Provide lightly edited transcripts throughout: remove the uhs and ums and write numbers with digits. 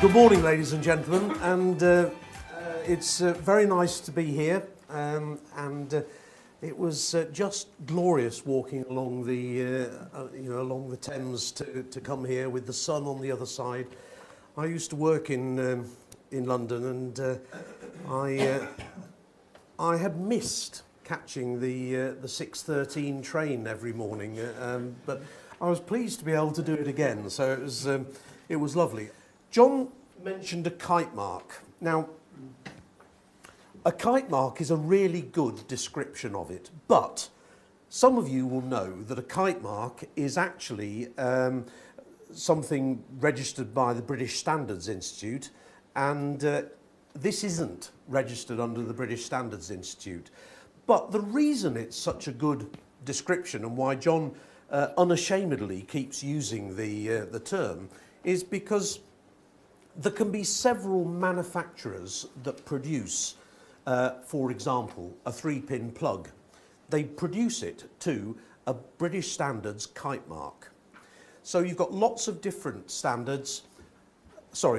Good morning, ladies and gentlemen, and it's very nice to be here. It was just glorious walking along the, along the Thames to come here with the sun on the other side. I used to work in London, and I had missed catching the 6:13 train every morning, but I was pleased to be able to do it again. So it was lovely. John mentioned a kite mark. Now, a kite mark is a really good description of it, but some of you will know that a kite mark is actually something registered by the British Standards Institute, and this isn't registered under the British Standards Institute. But the reason it's such a good description, and why John unashamedly keeps using the term, is because there can be several manufacturers that produce, for example, a 3-pin plug. They produce it to a British Standards kite mark. So you've got lots of different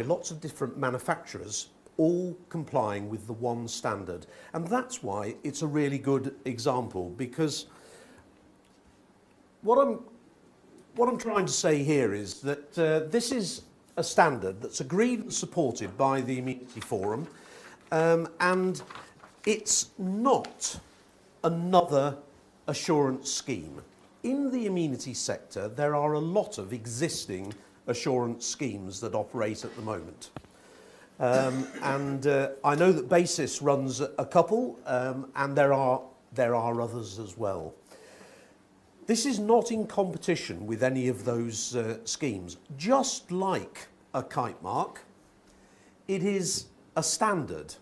lots of different manufacturers all complying with the one standard. And that's why it's a really good example, because what I'm trying to say here is that this is a standard that's agreed and supported by the Amenity Forum, and it's not another assurance scheme. In the amenity sector, there are a lot of existing assurance schemes that operate at the moment. I know that Basis runs a couple, and there are others as well. This is not in competition with any of those schemes. Just like a kite mark, it is a standard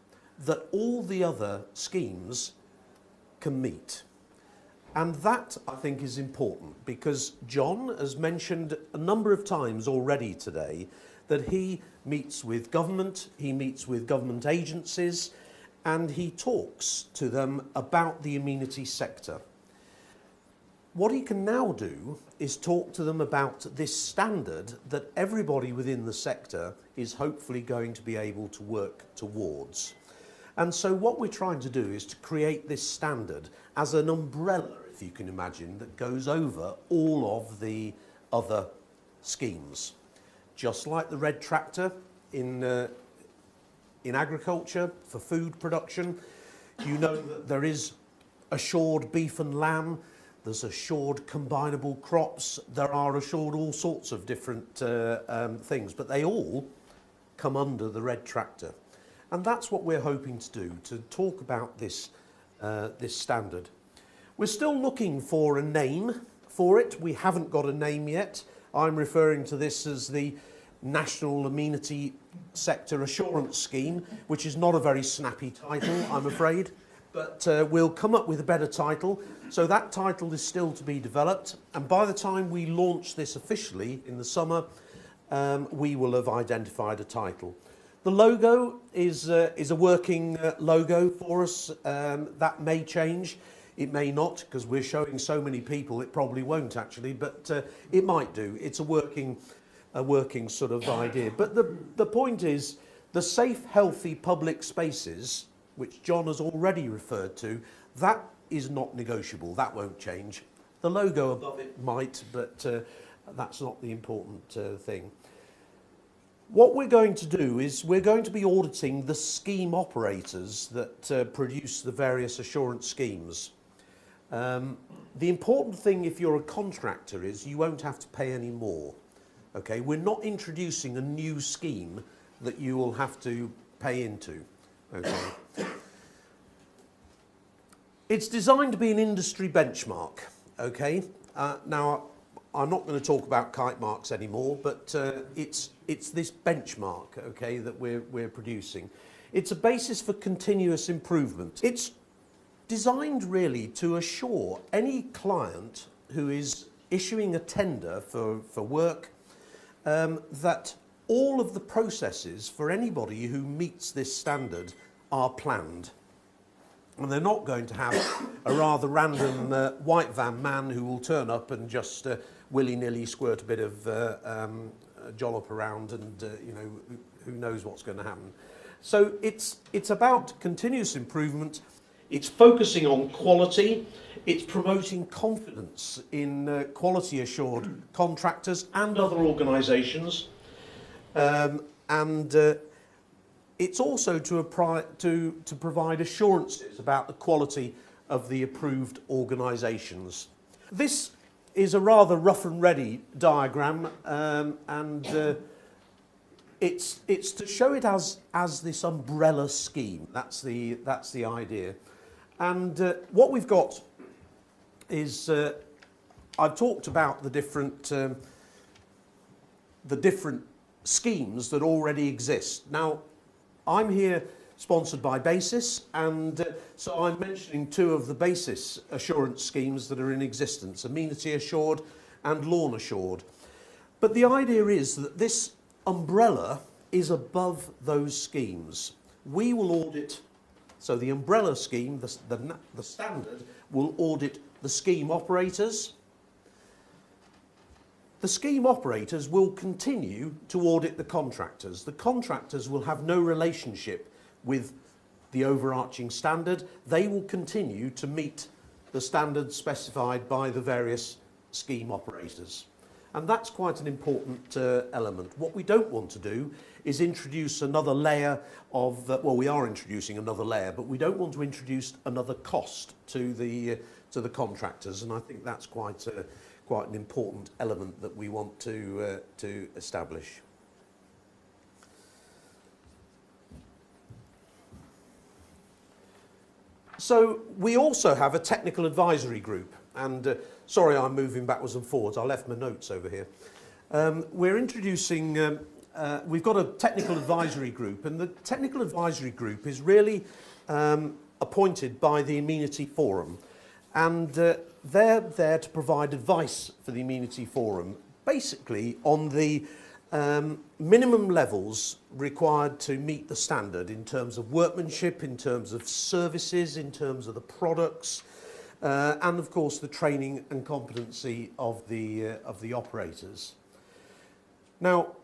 that all the other schemes can meet. And that, I think, is important, because John has mentioned a number of times already today that he meets with government, he meets with government agencies, and he talks to them about the amenity sector. What he can now do is talk to them about this standard that everybody within the sector is hopefully going to be able to work towards. And so what we're trying to do is to create this standard as an umbrella, if you can imagine, that goes over all of the other schemes. Just like the red tractor in agriculture for food production, you know that there is assured beef and lamb, there's assured combinable crops, there are assured all sorts of different things, but they all come under the red tractor. And that's what we're hoping to do, to talk about this standard. We're still looking for a name for it. We haven't got a name yet. I'm referring to this as the National Amenity Sector Assurance Scheme, which is not a very snappy title, I'm afraid. But we'll come up with a better title. So that title is still to be developed. And by the time we launch this officially in the summer, we will have identified a title. The logo is a working logo for us. That may change. It may not, because we're showing so many people, it probably won't actually, but it might do. It's a working sort of idea. But the point is, the safe, healthy public spaces, which John has already referred to, that is not negotiable. That won't change. The logo above it might, but that's not the important thing. What we're going to do is we're going to be auditing the scheme operators that produce the various assurance schemes. The important thing, if you're a contractor, is you won't have to pay any more. Okay, we're not introducing a new scheme that you will have to pay into. Okay. It's designed to be an industry benchmark. Okay. Now, I'm not going to talk about kite marks anymore, but it's this benchmark, okay, that we're producing. It's a basis for continuous improvement. It's designed really to assure any client who is issuing a tender for work that all of the processes for anybody who meets this standard are planned. And they're not going to have a rather random white van man who will turn up and just willy-nilly squirt a bit of jollop around and who knows what's going to happen. So it's about continuous improvement, it's focusing on quality, it's promoting confidence in quality assured contractors and other organisations, and it's also to provide assurances about the quality of the approved organisations. This is a rather rough and ready diagram, and it's to show it as this umbrella scheme. That's the idea. And what we've got is I've talked about the different schemes that already exist. Now, I'm here sponsored by Basis, and so I'm mentioning two of the Basis assurance schemes that are in existence, Amenity Assured and Lawn Assured. But the idea is that this umbrella is above those schemes. We will audit, so the umbrella scheme, the standard, will audit the scheme operators. The scheme operators will continue to audit the contractors. The contractors will have no relationship with the overarching standard. They will continue to meet the standards specified by the various scheme operators. And that's quite an important element. What we don't want to do is introduce another layer of, well, we are introducing another layer, but we don't want to introduce another cost to the contractors, and I think that's quite an important element that we want to establish. So we also have a technical advisory group, and sorry I'm moving backwards and forwards, I left my notes over here. We're introducing, we've got a technical advisory group, and the technical advisory group is really appointed by the Amenity Forum, and they're there to provide advice for the Amenity Forum, basically on the minimum levels required to meet the standard in terms of workmanship, in terms of services, in terms of the products, and of course the training and competency of the operators. Now,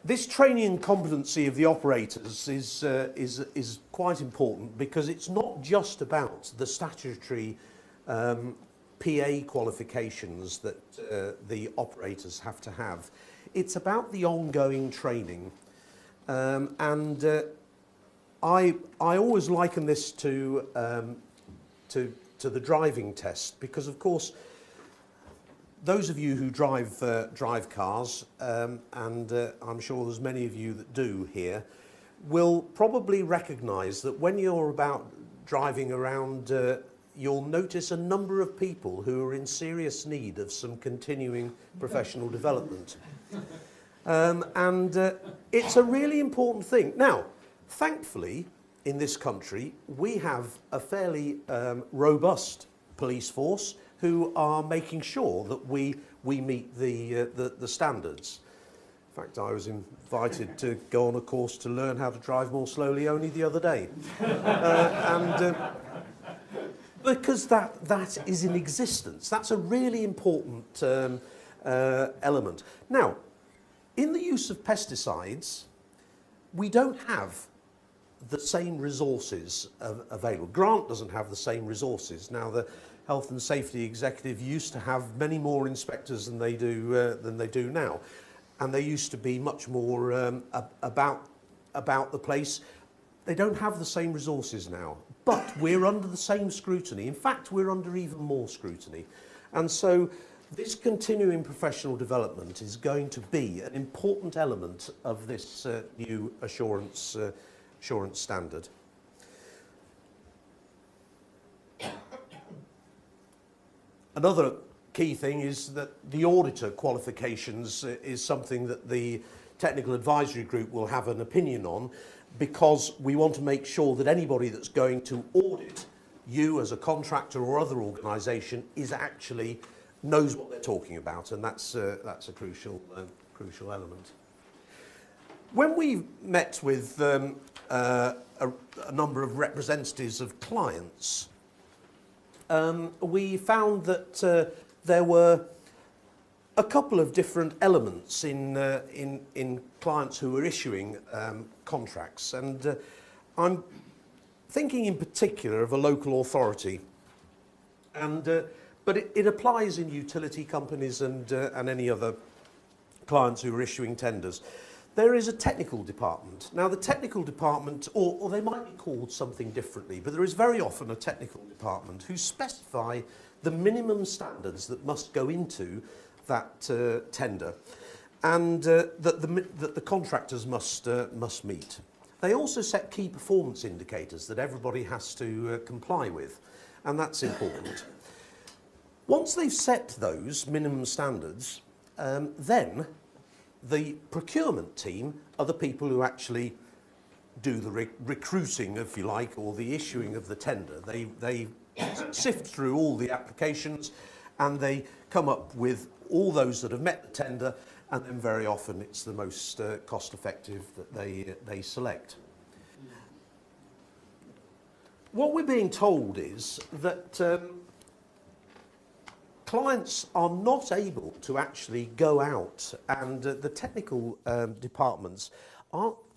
this training and competency of the operators is quite important, because it's not just about the statutory PA qualifications that the operators have to have. It's about the ongoing training, and I always liken this to the driving test, because of course those of you who drive cars, and I'm sure there's many of you that do here, will probably recognise that when you're about driving around, you'll notice a number of people who are in serious need of some continuing professional development. And it's a really important thing. Now, thankfully, in this country, we have a fairly robust police force who are making sure that we meet the standards. In fact, I was invited to go on a course to learn how to drive more slowly only the other day. Because that is in existence. That's a really important element. Now, in the use of pesticides, we don't have the same resources available. Grant doesn't have the same resources. Now, the Health and Safety Executive used to have many more inspectors than they do now, and they used to be much more about the place. They don't have the same resources now, but we're under the same scrutiny. In fact, we're under even more scrutiny, and so this continuing professional development is going to be an important element of this new assurance standard. Another key thing is that the auditor qualifications is something that the technical advisory group will have an opinion on, because we want to make sure that anybody that's going to audit you as a contractor or other organisation is actually knows what they're talking about, and that's a crucial element. When we met with a number of representatives of clients, we found that there were a couple of different elements in clients who are issuing contracts, and I'm thinking in particular of a local authority, and but it applies in utility companies and any other clients who are issuing tenders. There is a technical department. Now the technical department, or they might be called something differently, but there is very often a technical department who specify the minimum standards that must go into that tender, and that the contractors must meet. They also set key performance indicators that everybody has to comply with, and that's important. Once they've set those minimum standards, then the procurement team are the people who actually do the recruiting, if you like, or the issuing of the tender. They sift through all the applications and they come up with all those that have met the tender, and then very often it's the most cost effective that they select. What we're being told is that clients are not able to actually go out, and the technical departments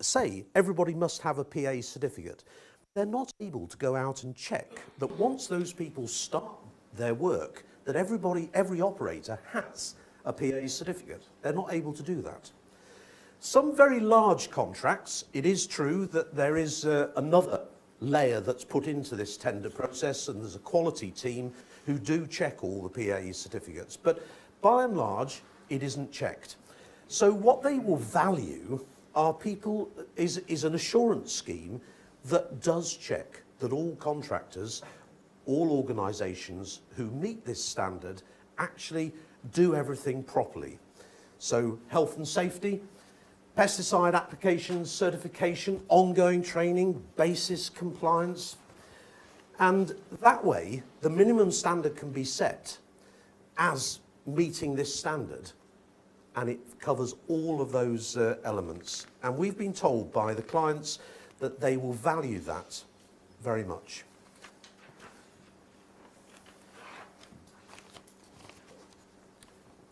say everybody must have a PA certificate. They're not able to go out and check that once those people start their work, that every operator has a PA certificate. They're not able to do that. Some very large contracts, it is true that there is another layer that's put into this tender process, and there's a quality team who do check all the PA certificates, but by and large it isn't checked. So what they will value are people is an assurance scheme that does check that all contractors, all organisations who meet this standard actually do everything properly. So health and safety, pesticide applications, certification, ongoing training, basis compliance, and that way the minimum standard can be set as meeting this standard, and it covers all of those elements. And we've been told by the clients that they will value that very much.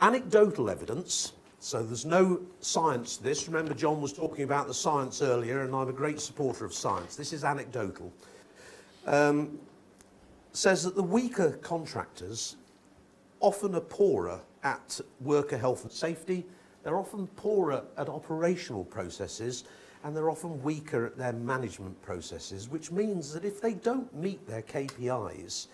Anecdotal evidence, so there's no science to this. Remember, John was talking about the science earlier, and I'm a great supporter of science. This is anecdotal. Says that the weaker contractors often are poorer at worker health and safety, they're often poorer at operational processes, and they're often weaker at their management processes, which means that if they don't meet their KPIs,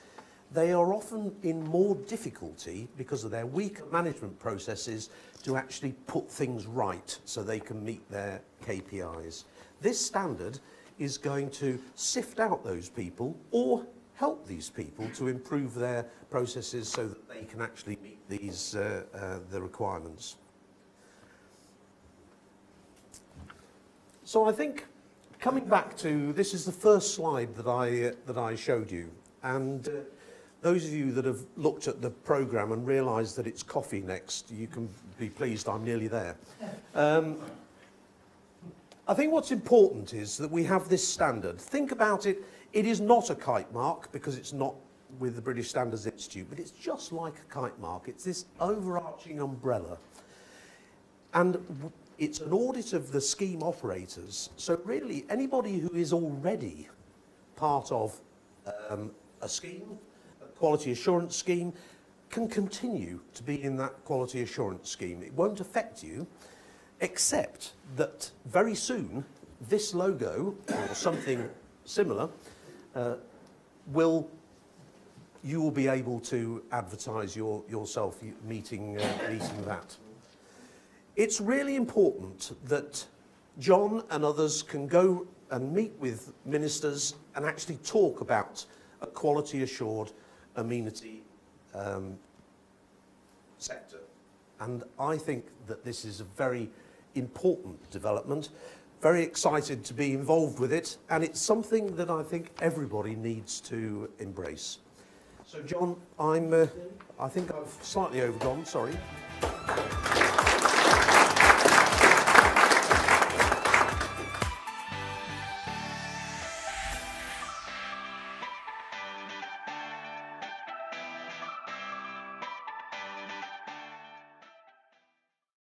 they are often in more difficulty because of their weaker management processes to actually put things right so they can meet their KPIs. This standard is going to sift out those people or help these people to improve their processes so that they can actually meet these the requirements. So I think coming back to, this is the first slide that I showed you, and those of you that have looked at the programme and realised that it's coffee next, you can be pleased I'm nearly there. I think what's important is that we have this standard. Think about it, it is not a kite mark because it's not with the British Standards Institute, but it's just like a kite mark. It's this overarching umbrella. And it's an audit of the scheme operators. So really, anybody who is already part of a scheme, a quality assurance scheme, can continue to be in that quality assurance scheme. It won't affect you, except that very soon, this logo, or something similar, you will be able to advertise yourself meeting that. It's really important that John and others can go and meet with ministers and actually talk about a quality assured amenity sector. And I think that this is a very important development. Very excited to be involved with it, and it's something that I think everybody needs to embrace. So John, I think I've slightly overdone, sorry.